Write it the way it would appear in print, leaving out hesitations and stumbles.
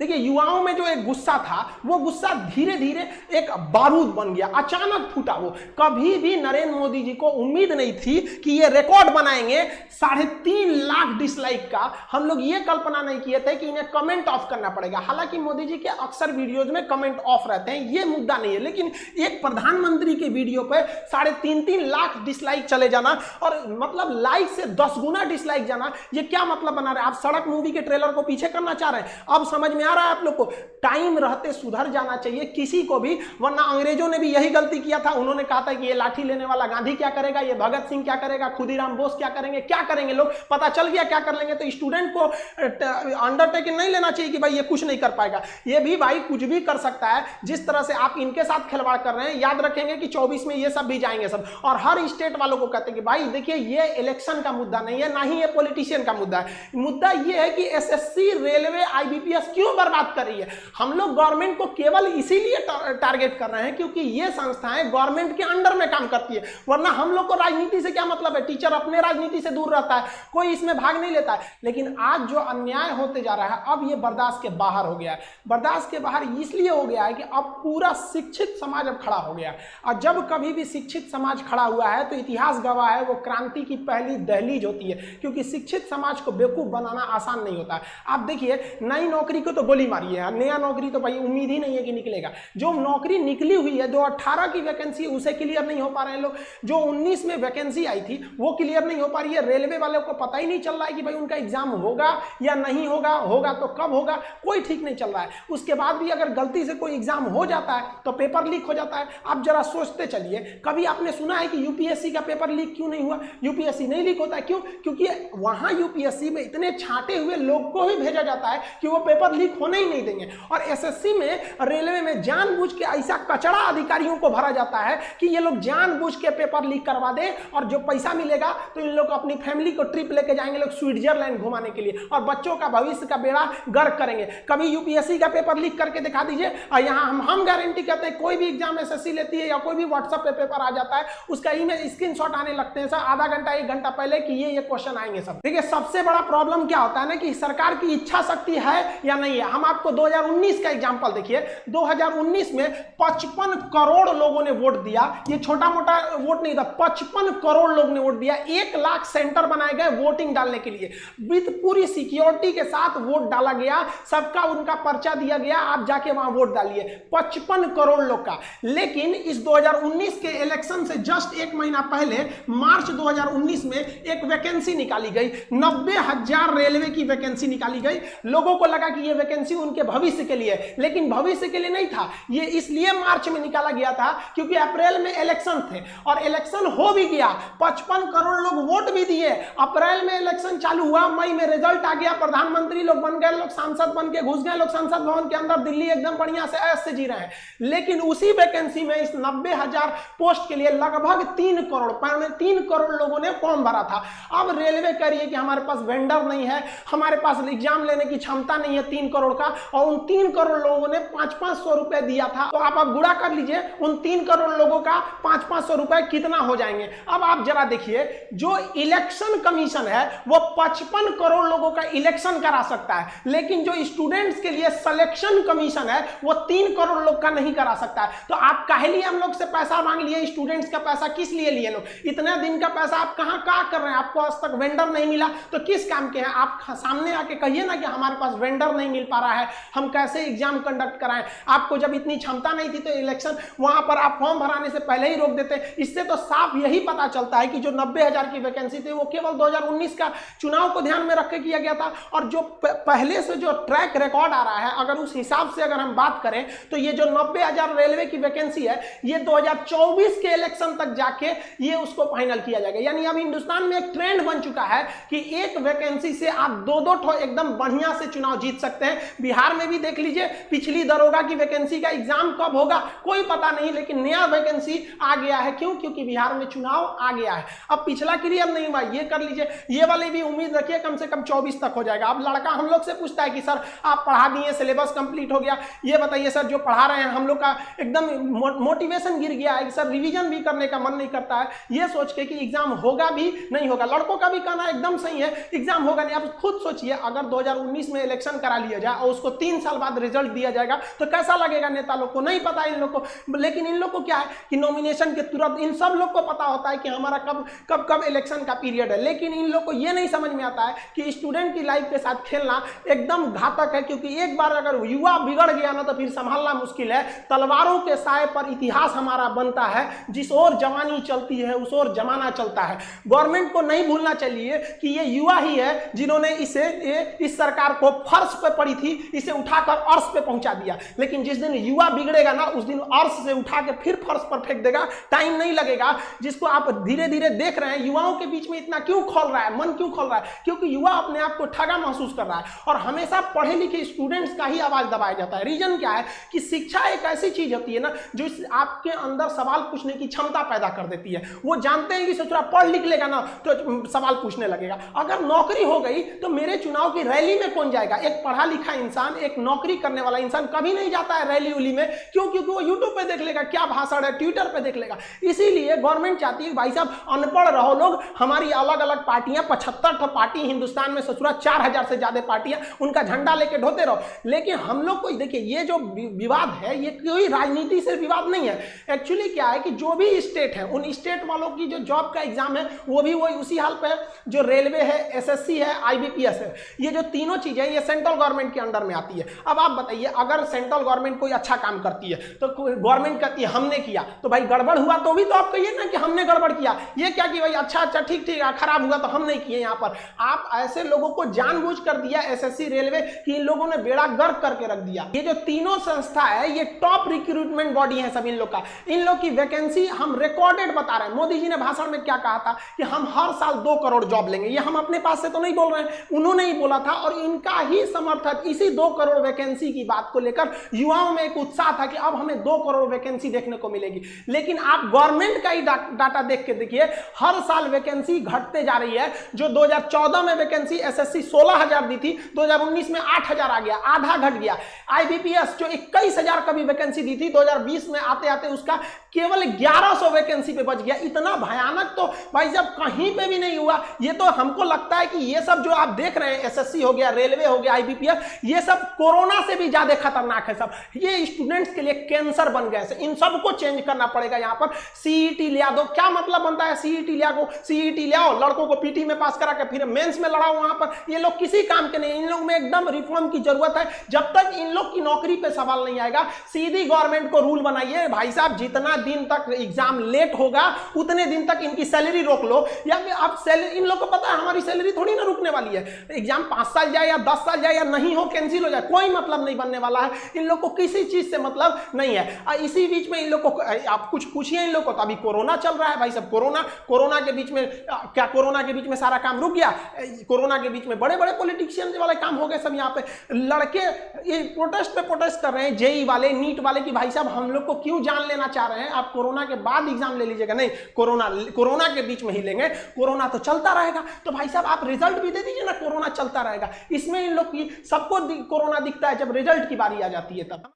देखिए युवाओं में जो एक गुस्सा था वो गुस्सा धीरे धीरे एक बारूद बन गया, अचानक फूटा। वो कभी भी नरेंद्र मोदी जी को उम्मीद नहीं थी कि ये रिकॉर्ड बनाएंगे 3.5 लाख डिसलाइक का। हम लोग ये कल्पना नहीं किए थे कि इन्हें कमेंट ऑफ करना पड़ेगा। हालांकि मोदी जी के अक्सर वीडियोज में कमेंट ऑफ रहते हैं, ये मुद्दा नहीं है, लेकिन एक प्रधानमंत्री के वीडियो पे 3.5 लाख डिसलाइक चले जाना और मतलब लाइक से 10 गुना डिसलाइक जाना, ये क्या मतलब बना रहे हैं? आप सड़क मूवी के ट्रेलर को पीछे करना चाह रहे हैं? अब समझ में आ रहा है आप लोग को, टाइम रहते सुधर जाना चाहिए किसी को भी, वरना अंग्रेजों ने भी यही गलती किया था। उन्होंने कहा था कि ये लाठी लेने वाला गांधी क्या करेगा, ये भगत सिंह क्या करेगा, खुदीराम बोस क्या करेंगे, क्या करेंगे लोग, पता चल गया क्या कर लेंगे। तो स्टूडेंट को अंडरटेकिंग नहीं लेना चाहिए कि भाई ये कुछ नहीं कर पाएगा। ये भी भाई कुछ भी कर सकता है। जिस तरह से आप इनके साथ खिलवाड़ कर रहे हैं, याद रखेंगे कि 24 में ये सब भी जाएंगे सब। और हर स्टेट वालों को कहते हैं कि भाई देखिए ये इलेक्शन का मुद्दा नहीं है, ना ही ये पॉलिटिशियन का मुद्दा है। मुद्दा ये है कि एसएससी, रेलवे, आईबीपीएस क्यों बर्बाद कर रही है। हम लोग गवर्नमेंट को केवल इसीलिए टारगेट कर रहे हैं क्योंकि ये संस्थाएं गवर्नमेंट के अंडर में काम करती है, वरना हम लोग को राजनीति से क्या मतलब है। टीचर अपने राजनीति से दूर रहता है, कोई इसमें भाग नहीं लेता है। लेकिन आज जो अन्याय होते जा रहा है, अब ये बर्दाश्त के बाहर हो गया है। बर्दाश्त के बाहर इसलिए हो गया है कि अब पूरा शिक्षित समाज अब खड़ा हो गया। और जब कभी भी शिक्षित समाज खड़ा हुआ है तो इतिहास गवाह है वो क्रांति की पहली दहलीज होती है, क्योंकि शिक्षित समाज को बेवकूफ बनाना आसान नहीं होता है। आप देखिए नई नौकरी को तो गोली मारी है, नया नौकरी तो भाई उम्मीद ही नहीं है कि निकलेगा। जो नौकरी निकली हुई है, जो 18 की वैकेंसी उसे क्लियर नहीं हो पा रहे हैं लोग, जो 19 में वैकेंसी आई थी वो क्लियर नहीं हो पा रही है। रेलवे वाले को पता ही नहीं चल रहा है कि भाई उनका एग्जाम होगा या नहीं होगा, होगा तो कब होगा, कोई ठीक नहीं चल रहा है। उसके बाद भी अगर गलती से कोई एग्जाम हो जाता है तो पेपर लीक हो जाता है। आप जरा सोचते चलिए, कभी आपने सुना है कि यूपीएससी का पेपर लीक क्यों नहीं हुआ? यूपीएससी नहीं लीक होता है, क्यों? क्योंकि वहां यूपीएससी में इतने छांटे हुए लोग को ही भेजा जाता है कि वो पेपर लीक होने ही नहीं देंगे। और एसएससी में, रेलवे में जानबूझ के ऐसा कचड़ा अधिकारियों को भरा जाता है कि ये लोग जानबूझ के पेपर लीक करवा दे, और जो पैसा मिलेगा तो इन लोग अपनी फैमिली को ट्रिप लेके जाएंगे लोग स्विट्जरलैंड घुमाने के लिए, और बच्चों का भविष्य का बेड़ा गर्क करेंगे। कभी यूपीएससी का पेपर लीक करके दिखा दीजिए, और यहाँ हम गारंटी करते हैं कोई भी एग्जाम एसएससी लेती है या कोई भी व्हाट्सएप पे पेपर आ जाता है, उसका इमेज स्क्रीनशॉट आने लगते हैं सर आधा घंटा 1 घंटा पहले कि ये क्वेश्चन आएंगे सब। देखिए सबसे बड़ा प्रॉब्लम क्या होता है ना कि सरकार की इच्छा शक्ति है या नहीं है। हम आपको 2019 का एग्जाम्पल देखिए, 2019 में 55 करोड़ लोगों ने वोट दिया। ये छोटा मोटा वोट नहीं था, 55 करोड़ लोग ने वोट दिया। 1 लाख सेंटर बनाए गए वोटिंग डालने के लिए, विद पूरी सिक्योरिटी के साथ वोट डाला गया, सबका उनका पर्चा दिया गया, आप जाके वहां वोट डालिए। 55 करोड़ लोग का। लेकिन इस 2019 के इलेक्शन से जस्ट 1 महीना पहले मार्च 2019 में एक वैकेंसी निकाली गई, 90,000 रेलवे की वैकेंसी निकाली गई। लोगों को लगा कि ये वैकेंसी उनके भविष्य के लिए, लेकिन भविष्य के लिए नहीं था। ये इसलिए मार्च में निकाला गया था क्योंकि अप्रैल में इलेक्शन थे, और इलेक्शन हो भी गया, 55 करोड़ लोग वोट भी दिए। अप्रैल में इलेक्शन चालू हुआ, मई में रिजल्ट आ गया, प्रधानमंत्री लोग बन गए, लोग सांसद बन के घुस गए, लोग संसद भवन के अंदर, दिल्ली एकदम बढ़िया से ऐश से जी रहे हैं। लेकिन उसी वैकेंसी में इस 90,000 पोस्ट के लिए लगभग 3 करोड़ लोगों ने फॉर्म भरा था। अब रेलवे कह रही है कि हमारे पास वेंडर नहीं है, हमारे पास एग्जाम लेने की क्षमता नहीं है 3 करोड़ का, और उन 3 करोड़ लोगों ने 500-500 रुपए दिया था। तो आप गुणा कर लीजिए उन 3 करोड़ लोगों का 500-500 रुपए कितना हो जाएंगे। अब आप जरा देखिए, जो इलेक्शन कमीशन है वो 55 करोड़ लोगों का इलेक्शन करा सकता है, लेकिन जो स्टूडेंट्स के लिए सिलेक्शन कमीशन है वो 3 करोड़ लोग का नहीं करा सकता है। तो आप काहे लिए हम लोग से पैसा मांग लिए? स्टूडेंट्स का पैसा किस लिए लिए लोग? इतने दिन का पैसा आप कहां कर रहे हैं? आपको आज तक वेंडर नहीं मिला तो किस काम के हैं? आप सामने आके कहिए ना कि हमारे पास वेंडर नहीं मिल पा रहा है, हम कैसे एग्जाम कंडक्ट कराएं। आपको जब इतनी क्षमता नहीं थी तो इलेक्शन वहां पर आप फॉर्म भराने से पहले ही रोक देते। इससे तो साफ यही पता चलता है कि जो 90,000 की वैकेंसी थी वो केवल 2019 का चुनाव को ध्यान में रख के किया गया था। और जो पहले से जो ट्रैक रिकॉर्ड आ रहा है, अगर उस हिसाब से अगर हम बात करें तो ये जो 90,000 रेलवे की वैकेंसी है ये 2024 के इलेक्शन तक जाके ये उसको फाइनल किया जाएगा। यानी अब हिंदुस्तान में एक ट्रेंड बन चुका है कि एक वैकेंसी से आप 2-2 ठो एकदम बढ़िया से चुनाव जीत सकते हैं। बिहार में भी देख लीजिए, पिछली दरोगा की वैकेंसी का एग्जाम कब होगा कोई पता नहीं, लेकिन नया वैकेंसी आ गया है। क्यों? क्योंकि बिहार में चुनाव आ गया है। अब पिछला क्लियर नहीं हुआ, ये कर लीजिए, ये वाली भी उम्मीद रखिए कम से कम 24 तक हो जाएगा। अब लड़का हम लोग से पूछता है कि सर आप पढ़ा दिए, सिलेबस कंप्लीट हो गया, ये बताइए सर जो पढ़ा रहे हैं हम लोग का एकदम मोटिवेशन गिर गया है, सर रिवीजन भी करने का मन नहीं करता है, ये सोच के कि एग्जाम होगा भी नहीं होगा। लड़कों का भी कहना एकदम सही है, एग्जाम होगा नहीं। आप खुद सोचिए, अगर 2019 में इलेक्शन करा लिया जाए जाएगा और उसको 3 साल बाद रिजल्ट दिया जाएगा तो कैसा लगेगा नेता लोग को? नहीं पता इन लोग को। लेकिन इन लोग को क्या है कि नॉमिनेशन के तुरंत इन सब लोग को पता होता है कि हमारा कब इलेक्शन का पीरियड है, लेकिन इन लोग को यह नहीं समझ में आता है कि स्टूडेंट की लाइफ के साथ खेलना एकदम घातक है, क्योंकि एक बार अगर युवा बिगड़ गया ना तो फिर संभालना मुश्किल है। तलवारों के साए पर इतिहास हमारा बनता है, जिस ओर जवानी चलती है उस ओर जमाना चलता है। गवर्नमेंट को नहीं भूलना चाहिए कि ये युवा ही है जिन्होंने इस सरकार को फर्श पे पड़ी थी, इसे उठाकर अर्श पे पहुंचा दिया। लेकिन जिस दिन युवा बिगड़ेगा ना उस दिन अर्श से उठा के फिर फर्श पर फेंक देगा, टाइम नहीं लगेगा। जिसको आप धीरे धीरे देख रहे हैं, युवाओं के बीच में इतना क्यों खोल रहा है, मन क्यों खोल रहा है? क्योंकि युवा अपने आप को ठगा महसूस कर रहा है और हमेशा पढ़े लिखे स्टूडेंट्स का ही आवाज दबाया जाता है। रीजन क्या है कि शिक्षा एक ऐसी चीज होती है ना जो आपके अंदर सवाल पूछने की क्षमता पैदा कर देती है। वो जानते हैं कि सोचरा पढ़ लिख लेगा ना तो सवाल पूछने लगेगा। अगर नौकरी हो गई तो मेरे चुनाव की रैली में कौन जाएगा? एक पढ़ा लिखा इंसान, एक नौकरी करने वाला इंसान कभी नहीं जाता है रैली उली में। क्यों? क्योंकि वो यूट्यूब पे देख लेगा क्या भाषण है, ट्विटर पे देख लेगा। इसीलिए गवर्नमेंट चाहती है भाई साहब अनपढ़ रहो लोग, हमारी अलग अलग पार्टियां 75 पार्टी हिंदुस्तान में, ससुरा 4000 से ज्यादा पार्टियां, उनका झंडा लेके ढोते रहो। लेकिन हम लोग को देखिए ये जो विवाद है ये कोई राजनीति से विवाद नहीं है। एक्चुअली क्या है कि जो भी स्टेट है उन स्टेट वालों की जो जॉब का एग्जाम है वो भी वही उसी हाल पे है जो रेलवे है, एसएससी है, आईबीपीएस है। ये जो तीनों चीजें ये सेंट्रल गवर्नमेंट के अंडर में आती है। अब आप बताइए अगर सेंट्रल गवर्नमेंट कोई अच्छा काम करती है तो गवर्नमेंट कहती है हमने किया, तो भाई गड़बड़ हुआ तो भी तो आप कहिए ना कि हमने गड़बड़ किया। ये क्या कि भाई अच्छा ठीक खराब हुआ तो हम नहीं किए। यहाँ पर आप ऐसे लोगों को जानबूझ कर दिया एसएससी रेलवे कि इन लोगों ने बेड़ा गर्क करके रख दिया। ये जो तीनों संस्था है ये टॉप रिक्रूटमेंट बॉडी है सब इन लोग का। इन लोग की वैकेंसी हम रिकॉर्डेड बता रहे हैं। मोदी जी ने भाषण में क्या कहा था कि हम हर साल 2 करोड़ जॉब लेंगे। ये हम अपने पास से तो नहीं बोल रहे हैं, उन्होंने ही बोला था और इनका ही समर्थक इसी 2 करोड़ वैकेंसी की बात को लेकर युवाओं में एक उत्साह था कि अब हमें 2 करोड़ वैकेंसी देखने को मिलेगी। लेकिन आप गवर्नमेंट का ही डाटा देख के देखिए, हर साल वैकेंसी घटते जा रही है। जो 2014 में वैकेंसी एसएससी 16,000 दी थी, 2019 में 8,000 आ गया, आधा घट गया। आईबीपीएस जो 21,000 का भी वैकेंसी दी थी 2020 में आते आते उसका केवल 1100 वैकेंसी पे बच गया। इतना भयानक तो भाई जब कहीं पे भी नहीं हुआ। ये तो हमको लगता है कि ये सब जो आप देख रहे हैं एसएससी हो गया, रेलवे हो गया, आईबीपीएस, ये सब कोरोना से भी ज्यादा खतरनाक है। सब ये स्टूडेंट्स के लिए कैंसर बन गए। इन सबको चेंज करना पड़ेगा। यहाँ पर सीईटी लिया दो, क्या मतलब बनता है सीईटी लिया को? सीईटी ले आओ, लड़कों को पीटी में पास करा के फिर मेंस में लड़ाओ। वहां पर ये लोग किसी काम के नहीं। इन लोग में एकदम रिफॉर्म की जरूरत है। जब तक इन लोग की नौकरी पे सवाल नहीं आएगा, सीधी गवर्नमेंट को रूल बनाइए भाई साहब, जितना दिन तक एग्जाम लेट होगा उतने दिन तक इनकी सैलरी रोक लो। या फिर आप सैलरी, इन लोग को पता है हमारी सैलरी थोड़ी ना रुकने वाली है। एग्जाम 5 साल जाए या 10 साल जाए या नहीं हो, कैंसिल हो जाए, कोई मतलब नहीं बनने वाला है। इन लोग को किसी चीज से मतलब नहीं है। इसी बीच में इन लोग को आप कुछ पूछिए इन लोग को, तो अभी कोरोना चल रहा है भाई साहब। कोरोना के बीच में क्या कोरोना के बीच में सारा काम रुक गया? कोरोना के बीच में बड़े बड़े पॉलिटिशियन वाले काम हो गए सब। यहाँ पे लड़के ये प्रोटेस्ट पे प्रोटेस्ट कर रहे हैं, जेई वाले, नीट वाले, की भाई साहब हम लोग को क्यों जान लेना चाह रहे हैं? आप कोरोना के बाद एग्जाम ले लीजिएगा। नहीं, कोरोना के बीच में ही लेंगे, कोरोना तो चलता रहेगा। तो भाई साहब आप रिजल्ट भी दे दीजिए ना, कोरोना चलता रहेगा। इसमें इन लोग की सबको कोरोना दिखता है, जब रिजल्ट की बारी आ जाती है तब।